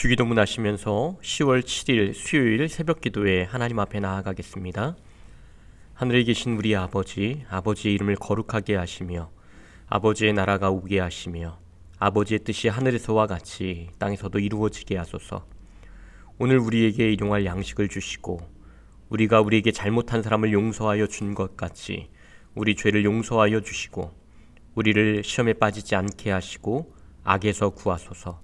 주기도문 하시면서 10월 7일 수요일 새벽기도에 하나님 앞에 나아가겠습니다. 하늘에 계신 우리 아버지, 아버지의 이름을 거룩하게 하시며 아버지의 나라가 오게 하시며 아버지의 뜻이 하늘에서와 같이 땅에서도 이루어지게 하소서. 오늘 우리에게 일용할 양식을 주시고 우리가 우리에게 잘못한 사람을 용서하여 준 것 같이 우리 죄를 용서하여 주시고 우리를 시험에 빠지지 않게 하시고 악에서 구하소서.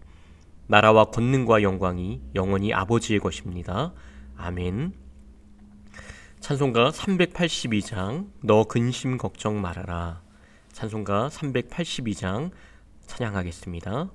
나라와 권능과 영광이 영원히 아버지의 것입니다. 아멘. 찬송가 382장 너 근심 걱정 말아라. 찬송가 382장 찬양하겠습니다.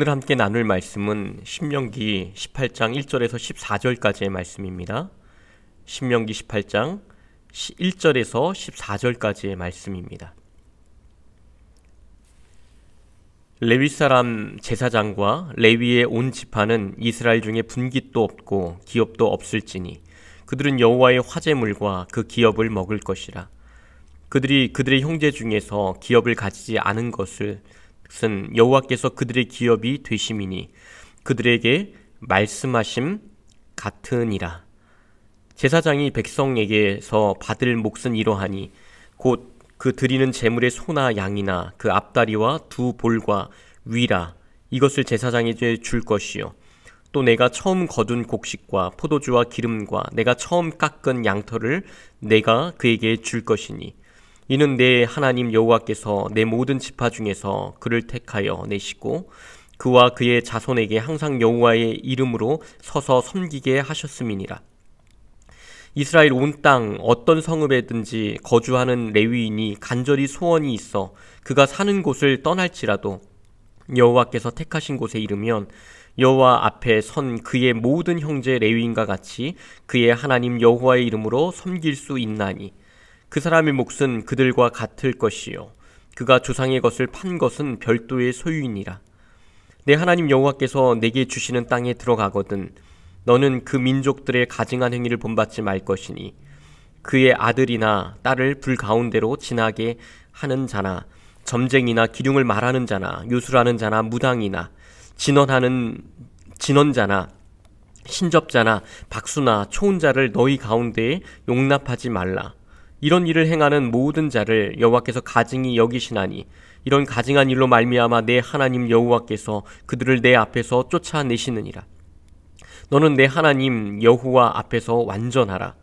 오늘 함께 나눌 말씀은 신명기 18장 1절에서 14절까지의 말씀입니다. 신명기 18장 1절에서 14절까지의 말씀입니다. 레위 사람 제사장과 레위의 온 지파는 이스라엘 중에 분깃도 없고 기업도 없을지니 그들은 여호와의 화제물과 그 기업을 먹을 것이라. 그들이 그들의 형제 중에서 기업을 가지지 않은 것은 여호와께서 그들의 기업이 되심이니 그들에게 말씀하심 같으니라. 제사장이 백성에게서 받을 몫은 이러하니 곧 그 드리는 제물의 소나 양이나 그 앞다리와 두 볼과 위라. 이것을 제사장에게 줄 것이요 또 내가 처음 거둔 곡식과 포도주와 기름과 내가 처음 깎은 양털을 내가 그에게 줄 것이니 이는 내 하나님 여호와께서 내 모든 지파 중에서 그를 택하여 내시고 그와 그의 자손에게 항상 여호와의 이름으로 서서 섬기게 하셨음이니라. 이스라엘 온 땅 어떤 성읍에든지 거주하는 레위인이 간절히 소원이 있어 그가 사는 곳을 떠날지라도 여호와께서 택하신 곳에 이르면 여호와 앞에 선 그의 모든 형제 레위인과 같이 그의 하나님 여호와의 이름으로 섬길 수 있나니 그 사람의 몫은 그들과 같을 것이요 그가 조상의 것을 판 것은 별도의 소유이니라. 내 하나님 여호와께서 내게 주시는 땅에 들어가거든 너는 그 민족들의 가증한 행위를 본받지 말 것이니 그의 아들이나 딸을 불 가운데로 지나게 하는 자나 점쟁이나 기륭을 말하는 자나 요술하는 자나 무당이나 진언자나 신접자나 박수나 초혼자를 너희 가운데에 용납하지 말라. 이런 일을 행하는 모든 자를 여호와께서 가증히 여기시나니 이런 가증한 일로 말미암아 내 하나님 여호와께서 그들을 내 앞에서 쫓아내시느니라. 너는 내 하나님 여호와 앞에서 완전하라.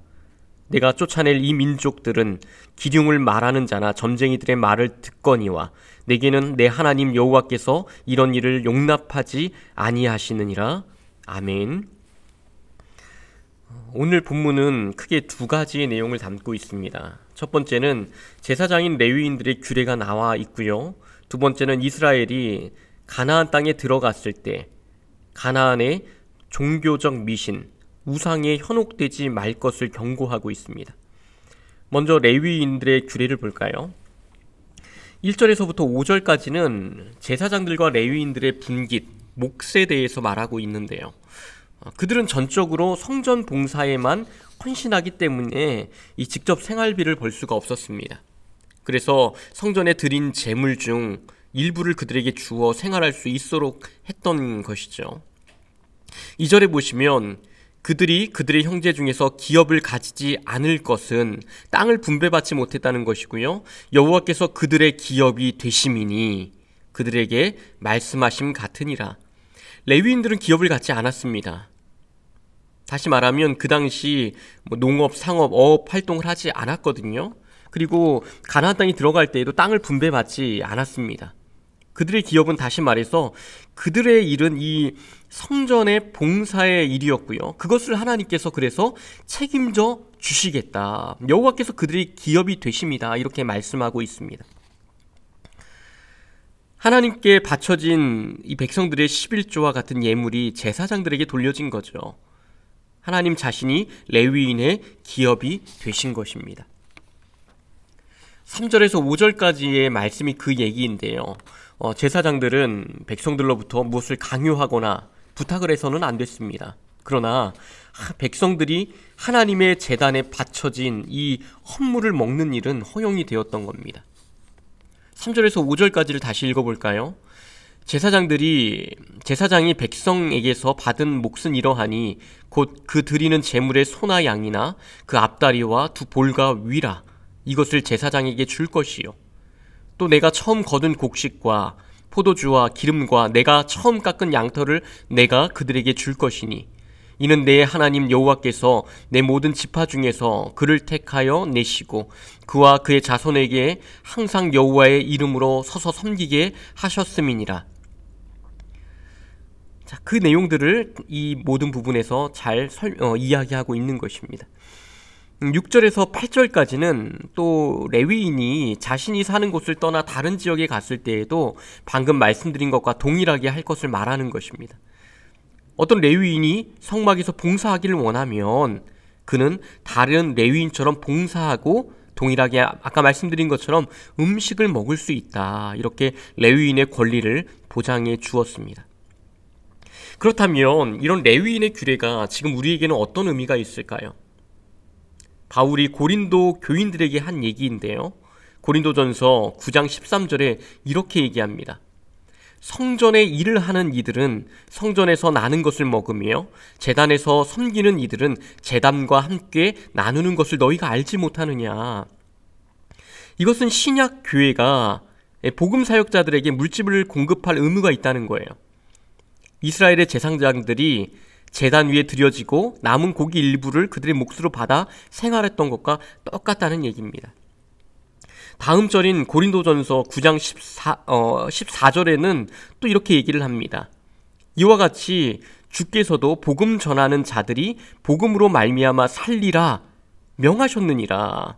내가 쫓아낼 이 민족들은 기륭을 말하는 자나 점쟁이들의 말을 듣거니와 내게는 내 하나님 여호와께서 이런 일을 용납하지 아니하시느니라. 아멘. 오늘 본문은 크게 두 가지의 내용을 담고 있습니다. 첫 번째는 제사장인 레위인들의 규례가 나와 있고요. 두 번째는 이스라엘이 가나안 땅에 들어갔을 때 가나안의 종교적 미신, 우상에 현혹되지 말 것을 경고하고 있습니다. 먼저 레위인들의 규례를 볼까요? 1절에서부터 5절까지는 제사장들과 레위인들의 분깃, 몫에 대해서 말하고 있는데요. 그들은 전적으로 성전 봉사에만 헌신하기 때문에 이 직접 생활비를 벌 수가 없었습니다. 그래서 성전에 드린 제물 중 일부를 그들에게 주어 생활할 수 있도록 했던 것이죠. 2절에 보시면 그들이 그들의 형제 중에서 기업을 가지지 않을 것은 땅을 분배받지 못했다는 것이고요. 여호와께서 그들의 기업이 되심이니 그들에게 말씀하심 같으니라. 레위인들은 기업을 갖지 않았습니다. 다시 말하면 그 당시 농업, 상업, 어업 활동을 하지 않았거든요. 그리고 가나안 땅에 들어갈 때에도 땅을 분배받지 않았습니다. 그들의 기업은 다시 말해서 그들의 일은 이 성전의 봉사의 일이었고요. 그것을 하나님께서 그래서 책임져 주시겠다. 여호와께서 그들의 기업이 되십니다. 이렇게 말씀하고 있습니다. 하나님께 바쳐진 이 백성들의 11조와 같은 예물이 제사장들에게 돌려진 거죠. 하나님 자신이 레위인의 기업이 되신 것입니다. 3절에서 5절까지의 말씀이 그 얘기인데요. 제사장들은 백성들로부터 무엇을 강요하거나 부탁을 해서는 안 됐습니다. 그러나 백성들이 하나님의 제단에 바쳐진 이 헌물을 먹는 일은 허용이 되었던 겁니다. 3절에서 5절까지를 다시 읽어볼까요? 제사장이 백성에게서 받은 몫은 이러하니 곧 그 드리는 제물의 소나 양이나 그 앞다리와 두 볼과 위라. 이것을 제사장에게 줄 것이요 또 내가 처음 거둔 곡식과 포도주와 기름과 내가 처음 깎은 양털을 내가 그들에게 줄 것이니 이는 내 하나님 여호와께서 내 모든 지파 중에서 그를 택하여 내시고 그와 그의 자손에게 항상 여호와의 이름으로 서서 섬기게 하셨음이니라. 자, 그 내용들을 이 모든 부분에서 잘 이야기하고 있는 것입니다. 6절에서 8절까지는 또 레위인이 자신이 사는 곳을 떠나 다른 지역에 갔을 때에도 방금 말씀드린 것과 동일하게 할 것을 말하는 것입니다. 어떤 레위인이 성막에서 봉사하기를 원하면 그는 다른 레위인처럼 봉사하고 동일하게 아까 말씀드린 것처럼 음식을 먹을 수 있다. 이렇게 레위인의 권리를 보장해 주었습니다. 그렇다면 이런 레위인의 규례가 지금 우리에게는 어떤 의미가 있을까요? 바울이 고린도 교인들에게 한 얘기인데요. 고린도전서 9장 13절에 이렇게 얘기합니다. 성전에 일을 하는 이들은 성전에서 나는 것을 먹으며 제단에서 섬기는 이들은 제단과 함께 나누는 것을 너희가 알지 못하느냐. 이것은 신약 교회가 복음 사역자들에게 물집을 공급할 의무가 있다는 거예요. 이스라엘의 제사장들이 제단 위에 드려지고 남은 고기 일부를 그들의 몫으로 받아 생활했던 것과 똑같다는 얘기입니다. 다음 절인 고린도전서 9장 14절에는 또 이렇게 얘기를 합니다. 이와 같이 주께서도 복음 전하는 자들이 복음으로 말미암아 살리라 명하셨느니라.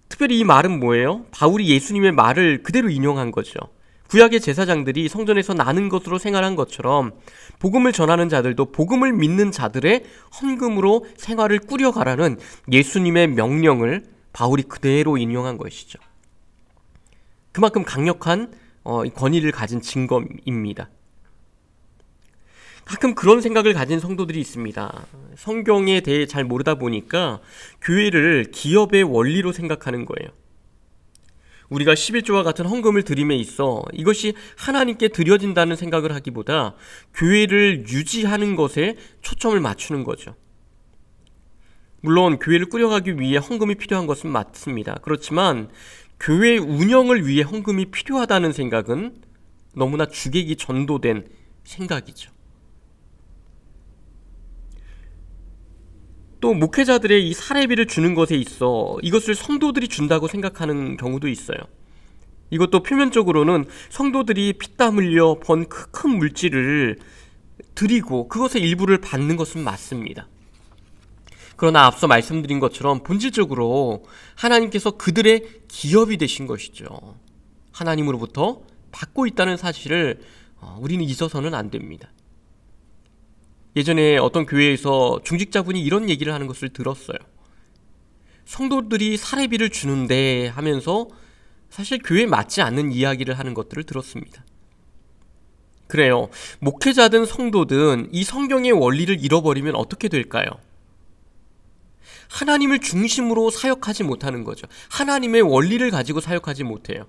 특별히 이 말은 뭐예요? 바울이 예수님의 말을 그대로 인용한 거죠. 구약의 제사장들이 성전에서 나는 것으로 생활한 것처럼 복음을 전하는 자들도 복음을 믿는 자들의 헌금으로 생활을 꾸려가라는 예수님의 명령을 바울이 그대로 인용한 것이죠. 그만큼 강력한 권위를 가진 증거입니다. 가끔 그런 생각을 가진 성도들이 있습니다. 성경에 대해 잘 모르다 보니까 교회를 기업의 원리로 생각하는 거예요. 우리가 11조와 같은 헌금을 드림에 있어 이것이 하나님께 드려진다는 생각을 하기보다 교회를 유지하는 것에 초점을 맞추는 거죠. 물론 교회를 꾸려가기 위해 헌금이 필요한 것은 맞습니다. 그렇지만 교회 운영을 위해 헌금이 필요하다는 생각은 너무나 주객이 전도된 생각이죠. 또 목회자들의 이 사례비를 주는 것에 있어 이것을 성도들이 준다고 생각하는 경우도 있어요. 이것도 표면적으로는 성도들이 피땀 흘려 번 큰 물질을 드리고 그것의 일부를 받는 것은 맞습니다. 그러나 앞서 말씀드린 것처럼 본질적으로 하나님께서 그들의 기업이 되신 것이죠. 하나님으로부터 받고 있다는 사실을 우리는 잊어서는 안 됩니다. 예전에 어떤 교회에서 중직자분이 이런 얘기를 하는 것을 들었어요. 성도들이 사례비를 주는데 하면서 사실 교회에 맞지 않는 이야기를 하는 것들을 들었습니다. 그래요. 목회자든 성도든 이 성경의 원리를 잃어버리면 어떻게 될까요? 하나님을 중심으로 사역하지 못하는 거죠. 하나님의 원리를 가지고 사역하지 못해요.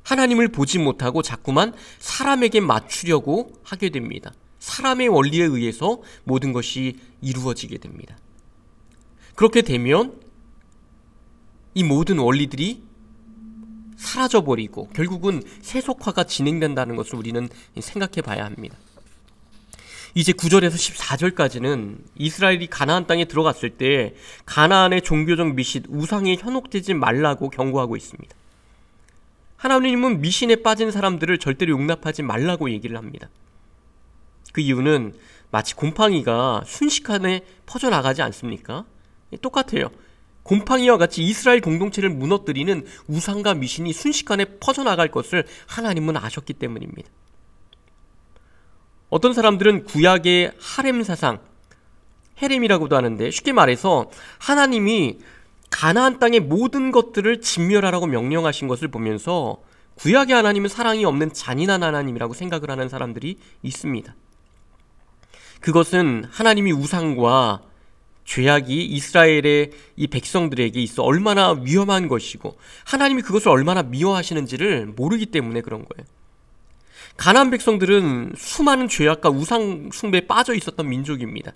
하나님을 보지 못하고 자꾸만 사람에게 맞추려고 하게 됩니다. 사람의 원리에 의해서 모든 것이 이루어지게 됩니다. 그렇게 되면 이 모든 원리들이 사라져버리고 결국은 세속화가 진행된다는 것을 우리는 생각해 봐야 합니다. 이제 9절에서 14절까지는 이스라엘이 가나안 땅에 들어갔을 때 가나안의 종교적 미신, 우상에 현혹되지 말라고 경고하고 있습니다. 하나님은 미신에 빠진 사람들을 절대로 용납하지 말라고 얘기를 합니다. 그 이유는 마치 곰팡이가 순식간에 퍼져나가지 않습니까? 똑같아요. 곰팡이와 같이 이스라엘 공동체를 무너뜨리는 우상과 미신이 순식간에 퍼져나갈 것을 하나님은 아셨기 때문입니다. 어떤 사람들은 구약의 하렘 사상, 헤렘이라고도 하는데 쉽게 말해서 하나님이 가나안 땅의 모든 것들을 진멸하라고 명령하신 것을 보면서 구약의 하나님은 사랑이 없는 잔인한 하나님이라고 생각을 하는 사람들이 있습니다. 그것은 하나님이 우상과 죄악이 이스라엘의 이 백성들에게 있어 얼마나 위험한 것이고 하나님이 그것을 얼마나 미워하시는지를 모르기 때문에 그런 거예요. 가나안 백성들은 수많은 죄악과 우상 숭배에 빠져 있었던 민족입니다.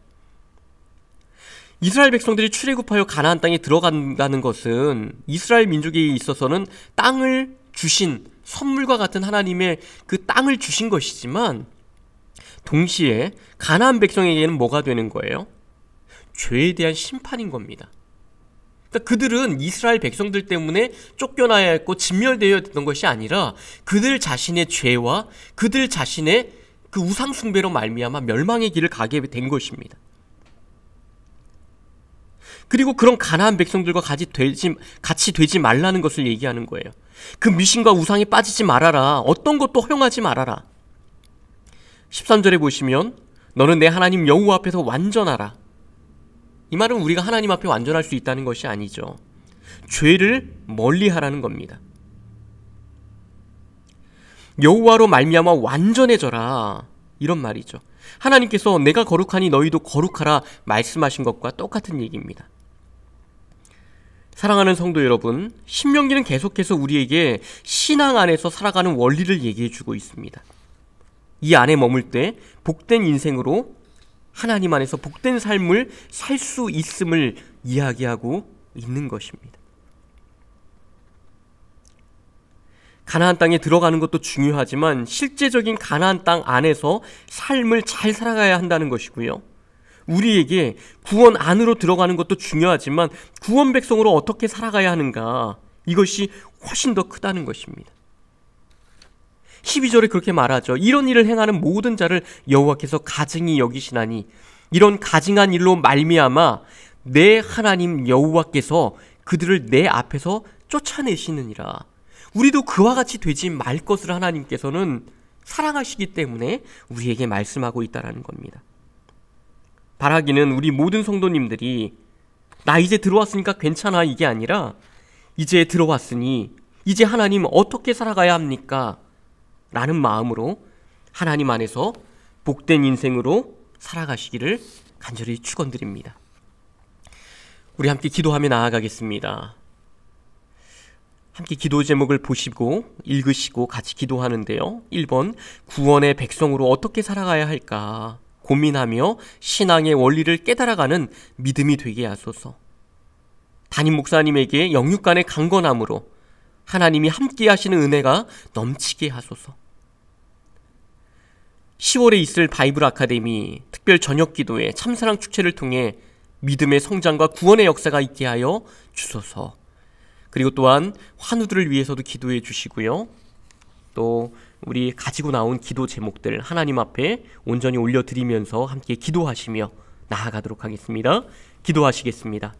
이스라엘 백성들이 출애굽하여 가나안 땅에 들어간다는 것은 이스라엘 민족에 있어서는 땅을 주신 선물과 같은 하나님의 그 땅을 주신 것이지만 동시에 가나안 백성에게는 뭐가 되는 거예요? 죄에 대한 심판인 겁니다. 그러니까 그들은 이스라엘 백성들 때문에 쫓겨나야 했고 진멸되어야 했던 것이 아니라 그들 자신의 죄와 그들 자신의 그 우상 숭배로 말미암아 멸망의 길을 가게 된 것입니다. 그리고 그런 가나안 백성들과 같이 되지 말라는 것을 얘기하는 거예요. 그 미신과 우상에 빠지지 말아라. 어떤 것도 허용하지 말아라. 13절에 보시면 너는 내 하나님 여호와 앞에서 완전하라. 이 말은 우리가 하나님 앞에 완전할 수 있다는 것이 아니죠. 죄를 멀리하라는 겁니다. 여호와로 말미암아 완전해져라, 이런 말이죠. 하나님께서 내가 거룩하니 너희도 거룩하라 말씀하신 것과 똑같은 얘기입니다. 사랑하는 성도 여러분, 신명기는 계속해서 우리에게 신앙 안에서 살아가는 원리를 얘기해주고 있습니다. 이 안에 머물 때 복된 인생으로 하나님 안에서 복된 삶을 살 수 있음을 이야기하고 있는 것입니다. 가나안 땅에 들어가는 것도 중요하지만 실제적인 가나안 땅 안에서 삶을 잘 살아가야 한다는 것이고요. 우리에게 구원 안으로 들어가는 것도 중요하지만 구원 백성으로 어떻게 살아가야 하는가, 이것이 훨씬 더 크다는 것입니다. 12절에 그렇게 말하죠. 이런 일을 행하는 모든 자를 여호와께서 가증히 여기시나니 이런 가증한 일로 말미암아 내 하나님 여호와께서 그들을 내 앞에서 쫓아내시느니라. 우리도 그와 같이 되지 말 것을 하나님께서는 사랑하시기 때문에 우리에게 말씀하고 있다는 겁니다. 바라기는 우리 모든 성도님들이 나 이제 들어왔으니까 괜찮아, 이게 아니라 이제 들어왔으니 이제 하나님 어떻게 살아가야 합니까? 라는 마음으로 하나님 안에서 복된 인생으로 살아가시기를 간절히 축원드립니다. 우리 함께 기도하며 나아가겠습니다. 함께 기도 제목을 보시고 읽으시고 같이 기도하는데요. 1번, 구원의 백성으로 어떻게 살아가야 할까 고민하며 신앙의 원리를 깨달아가는 믿음이 되게 하소서. 담임 목사님에게 영육간의 강건함으로 하나님이 함께 하시는 은혜가 넘치게 하소서. 10월에 있을 바이블 아카데미 특별 저녁 기도회 참사랑 축제를 통해 믿음의 성장과 구원의 역사가 있게 하여 주소서. 그리고 또한 환우들을 위해서도 기도해 주시고요. 또 우리 가지고 나온 기도 제목들 하나님 앞에 온전히 올려드리면서 함께 기도하시며 나아가도록 하겠습니다. 기도하시겠습니다.